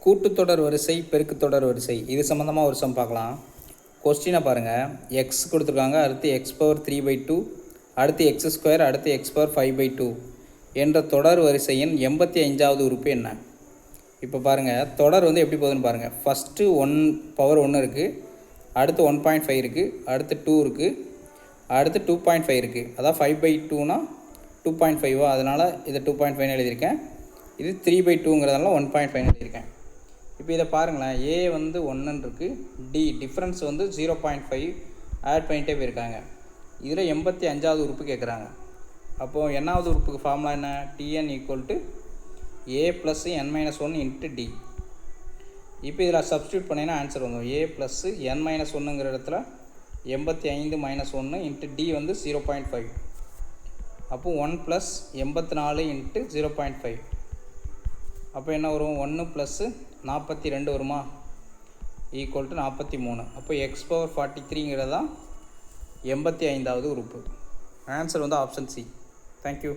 கூட்டுத்தொடர் வரிசை பெருக்குத்தொடர் வரிசை இது சம்மந்தமாக ஒரு சம் பார்க்கலாம். கொஸ்டினை பாருங்கள். எக்ஸ் கொடுத்துருக்காங்க, அடுத்து எக்ஸ் பவர் 3/2, அடுத்து எக்ஸ் ஸ்கொயர், அடுத்து எக்ஸ் பவர் 5/2 என்ற தொடர் வரிசையின் 85வது உறுப்பு என்ன? இப்போ பாருங்கள், தொடர் வந்து எப்படி போகுதுன்னு பாருங்கள். ஃபஸ்ட்டு 1 பவர் 1 இருக்குது, அடுத்து 1.5 இருக்குது, அடுத்து 2 இருக்குது, அடுத்து 2.5 இருக்குது. அதான் 5/2னா 2.5, அதனால் இதை 2.5 எழுதியிருக்கேன். இது 3/2ங்கிறதுனால 1.5 எழுதியிருக்கேன். இப்போ இதை பாருங்களேன், ஏ வந்து 1 இருக்குது, டி டிஃப்ரென்ஸ் வந்து 0.5 ஆட் பண்ணிகிட்டே போயிருக்காங்க. இதில் 85வது உறுப்பு கேட்குறாங்க. அப்போது என்னாவது உறுப்புக்கு ஃபார்முலா என்ன? TN equal a plus n-1 into D. இப்போ இதில் சப்ஸ்டியூட் பண்ணிங்கன்னா ஆன்சர் வந்துடும். ஏ ப்ளஸ் n-1ங்கிற இடத்துல 85 - 1 இன்ட்டு டி வந்து 0.5. அப்போது 1 ப்ளஸ் 84 இன்ட்டு 0.5. அப்போ என்ன வரும்? 1 ப்ளஸ்ஸு 42 வருமா? Equal to 43. அப்போ எக்ஸ் பவர் 43ங்கிறது தான் 85வது உறுப்பு. ஆன்சர் வந்து ஆப்ஷன் சி. தேங்க்யூ.